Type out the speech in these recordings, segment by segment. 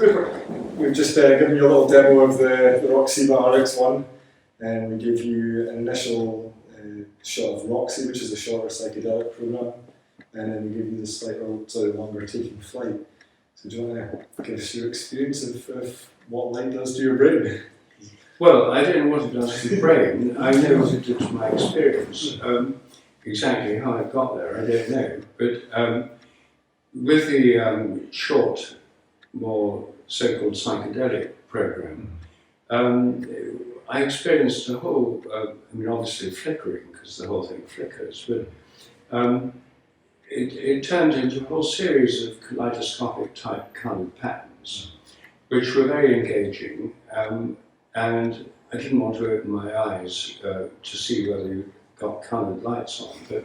Rupert, we've just given you a little demo of the Roxiva RX1, and we gave you an initial shot of Roxy, which is a shorter psychedelic program, and then we gave you the slightly longer Taking Flight. So do you want to give us your experience of what light does to your brain? Well, I don't know what it does to the brain. I know what it did to my experience. Exactly how it got there, I don't know. But with the short, more so-called psychedelic program, I experienced a whole, obviously flickering, because the whole thing flickers, but it turned into a whole series of kaleidoscopic type coloured patterns, which were very engaging, and I didn't want to open my eyes to see whether you got coloured lights on, but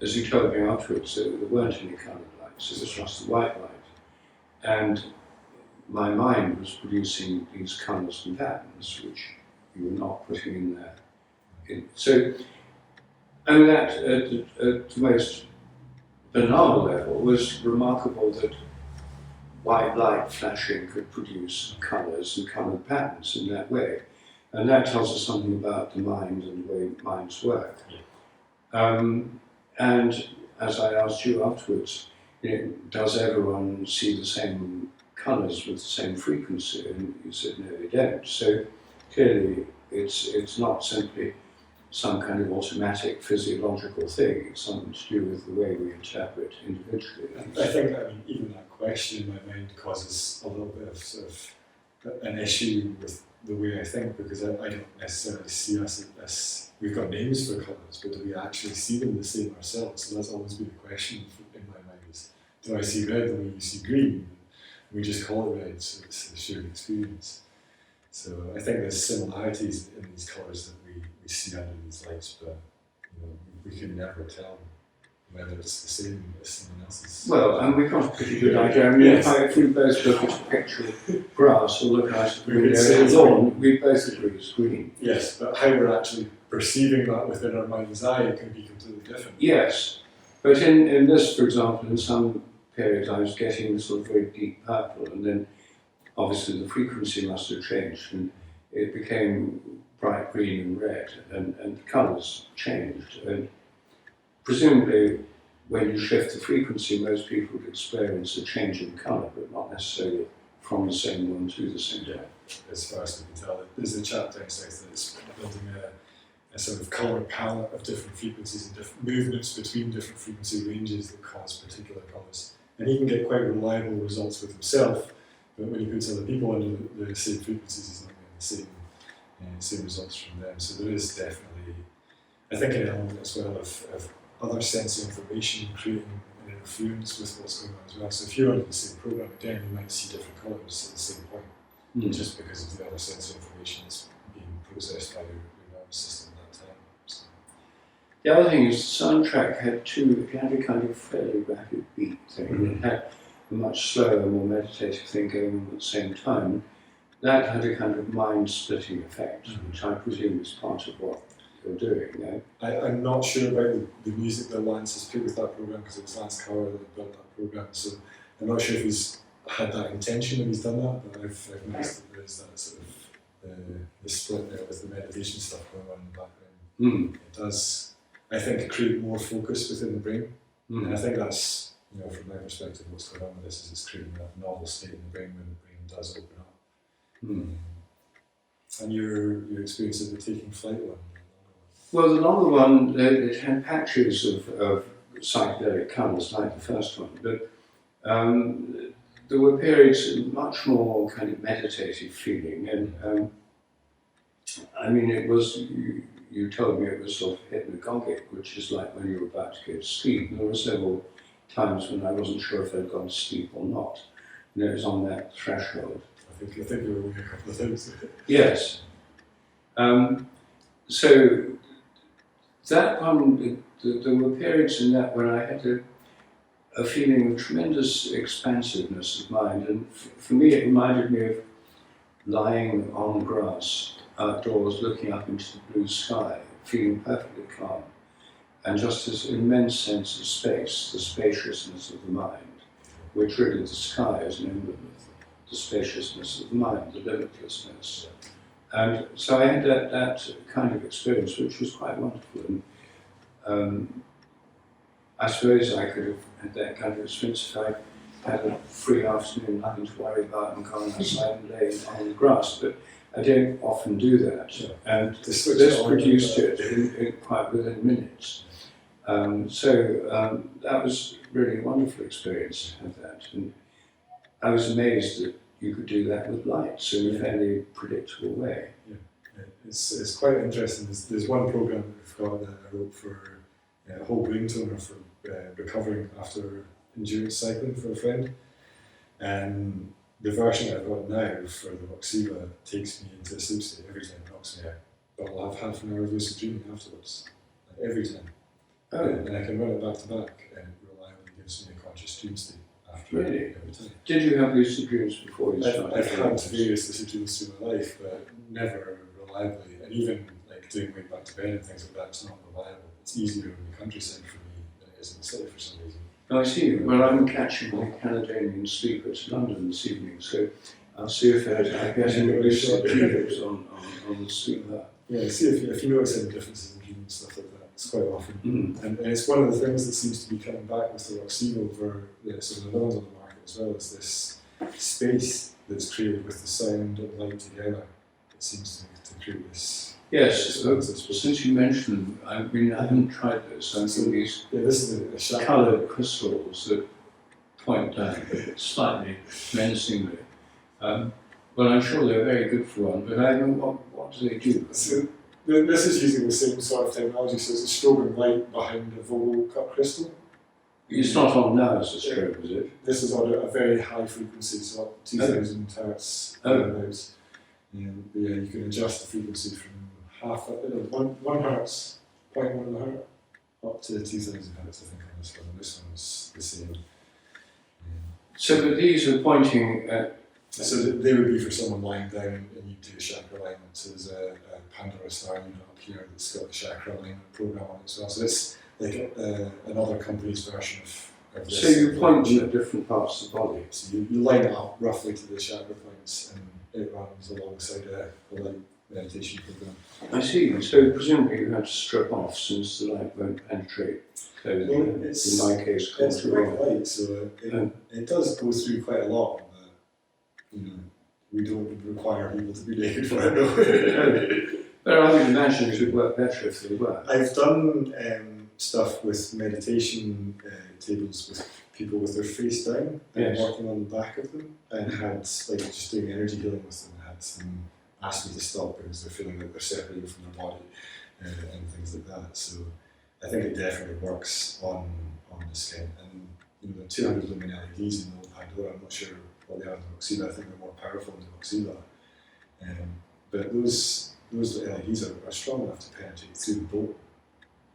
as you told me afterwards, there weren't any coloured lights, it was just the white light. And my mind was producing these colours and patterns, which you were not putting in there. So, that at the most banal level was remarkable that white light flashing could produce colours and coloured patterns in that way. And that tells us something about the mind and the way minds work. And as I asked you afterwards, does everyone see the same colours with the same frequency? And you said no, they don't. So clearly it's not simply some kind of automatic physiological thing. It's something to do with the way we interpret individually. I think even that question in my mind causes a little bit of sort of an issue with the way I think, because I don't necessarily see us as, we've got names for colours, but do we actually see them the same ourselves? So that's always been a question in my mind, is do I see red the way you see green? We just call it red, so it's a shared experience. So I think there's similarities in these colours that we see under these lights, but we can never tell whether it's the same as someone else's. Well, and we've got a pretty good idea. I mean, yes. If we both look at a picture of grass or look out at the window of the lawn, we both agree it's green. Yes, but how we're actually perceiving that within our mind's eye can be completely different. Yes, but in this, for example, in some periods I was getting sort of very deep purple, and then obviously the frequency must have changed, and it became bright green and red, and the colours changed. And presumably, when you shift the frequency, most people would experience a change in colour, but not necessarily from the same one to the same one. As far as we can tell, there's a chap down south that's building a sort of colour palette of different frequencies and different movements between different frequency ranges that cause particular colours. And he can get quite reliable results with himself, but when he puts other people under the same frequencies, he's not getting the same results from them. So there is definitely, I think, an element as well of other sensory information creating an interference with what's going on as well. So if you're under the same program, again, you might see different colours at the same point, just because of the other sensory information that's being processed by your nervous system at that time. So. The other thing is the soundtrack had a kind of fairly rapid beat thing. It had a much slower, more meditative thing going on at the same time. That had a kind of mind-splitting effect, which I presume is part of what you're doing. I'm not sure about the music that Lance has put with that program, because it was Lance Carr that built that program, so I'm not sure if he's had that intention when he's done that, but I've noticed that there's that sort of the split there with the meditation stuff going on in the background. It does, I think, create more focus within the brain, and I think that's, from my perspective, what's going on with this is it's creating that novel state in the brain when the brain does open up. And your experience of the Taking Flight one? Well, the longer one, it had patches of psychedelic colours like the first one, but there were periods of much more kind of meditative feeling, and it was, you told me it was sort of hypnagogic, which is like when you're about to go to sleep. And there were several times when I wasn't sure if I'd gone to sleep or not. It was on that threshold. I think you were awake a couple of times. Yes. So that one, there were periods in that when I had a feeling of tremendous expansiveness of mind, and for me it reminded me of lying on grass outdoors looking up into the blue sky, feeling perfectly calm, and just this immense sense of space, the spaciousness of the mind, which really the sky is an emblem the spaciousness of the mind, the limitlessness. And so I had that kind of experience, which was quite wonderful. And I suppose I could have had that kind of experience if I had a free afternoon, nothing to worry about, and gone outside and lay on the grass. But I don't often do that. Yeah. And This this produced it in quite within minutes. That was really a wonderful experience to have that. And I was amazed that you could do that with lights in a fairly predictable way. Yeah. It's quite interesting. There's one program that we've got that I wrote for a whole brain toner for recovering after endurance cycling for a friend. And the version I've got now for the Roxiva takes me into a sleep state every time it knocks me out. But I'll have half an hour of lucid dreaming afterwards, like every time. Oh. And I can run it back to back, and it reliably gives me a conscious dream state after Really? every time. Did you have lucid dreams before you started? I've had various lucid dreams through my life, but never reliably. And even like doing way back to bed and things like that, it's not reliable. It's easier in the countryside for me than it is in the city for some reason. Oh, I see. Well, I'm catching my Caledonian sleeper to London this evening, so I'll see if I get any lucid dreams on the sleeper. Yeah, see if you notice any differences in dreaming and stuff like that. It's quite often. And it's one of the things that seems to be coming back with the Roxiva over sort of the London market as well, is this space that's created with the sound and light together. It seems to create this. Yes, since you mentioned them, I haven't tried this. I'm seeing these this is a Chakra coloured crystals that point down slightly menacingly. Well, I'm sure they're very good for one, but I don't know what do they do? So this is using the same sort of technology, so it's a strobing light behind a Vogel cut crystal. It's not on now as a strobe, is it? This is on a very high frequency, so up 2000 hertz. And you can adjust the frequency from one hertz, 0.1 of a hertz, up to 2000 hertz, I think, on this one. This one's the same. So, but these are pointing at. So they would be for someone lying down and you do a chakra alignment. So there's a Pandora star unit up here that's got the chakra alignment program on it as well. So it's like another company's version of this. So you point them at different parts of the body. So you line it up roughly to the chakra points, and it runs alongside a light meditation program. I see. So presumably you have to strip off since the light won't penetrate. So in my case, it's bright light, so it does go through quite a lot. We don't require people to be naked for it. But I would imagine it would work better if they were. I've done stuff with meditation tables with people with their face down and working on the back of them, and had just doing energy healing with them. Had them ask me to stop because they're feeling like they're separated from their body and things like that. So I think it definitely works on the skin. And the 200 lumen LEDs in the old Pandora, I'm not sure what they are in the Roxiva. I think they're more powerful in the Roxiva. But those LEDs are strong enough to penetrate through the bone,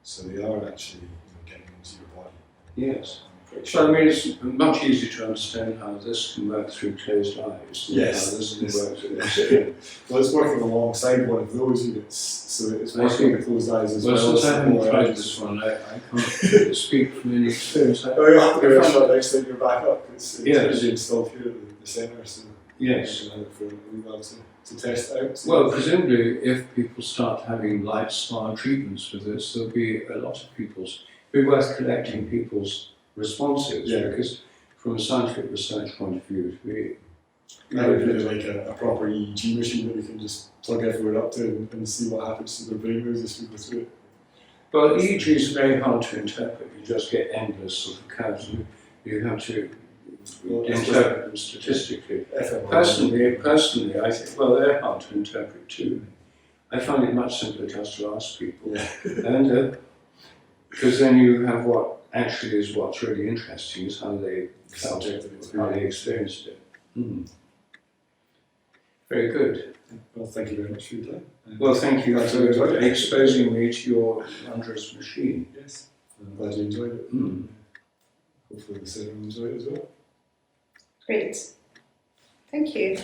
so they are actually getting into your body. Yes. So I mean, it's much easier to understand how this can work through closed eyes. Yes. How this can work through the skin. Well, it's working alongside one of those units, so it's working with closed eyes as well. Since I haven't tried this one, I can't speak from any experience. You have to give it a shot next time you're back up. It's installed here at the centre, so we'll be able to test it out. So well, presumably, if people start having light spa treatments with this, there'll be a lot of people's. It'll be worth collecting people's responses, because from a scientific research point of view, I would really like a proper EEG machine that we can just plug everyone up to and see what happens to their brain moves as we go through it. Well, EEG is very hard to interpret. You just get endless sort of curves. You have to interpret them statistically. Personally, I think, well, they're hard to interpret too. I find it much simpler just to ask people. And because then you have what actually is what's really interesting, is how they felt it, how they experienced it. Very good. Well, thank you very much for your time. Well, thank you for exposing me to your wondrous machine. Yes, I'm glad you enjoyed it. Hopefully the cinema enjoyed it as well. Great. Thank you.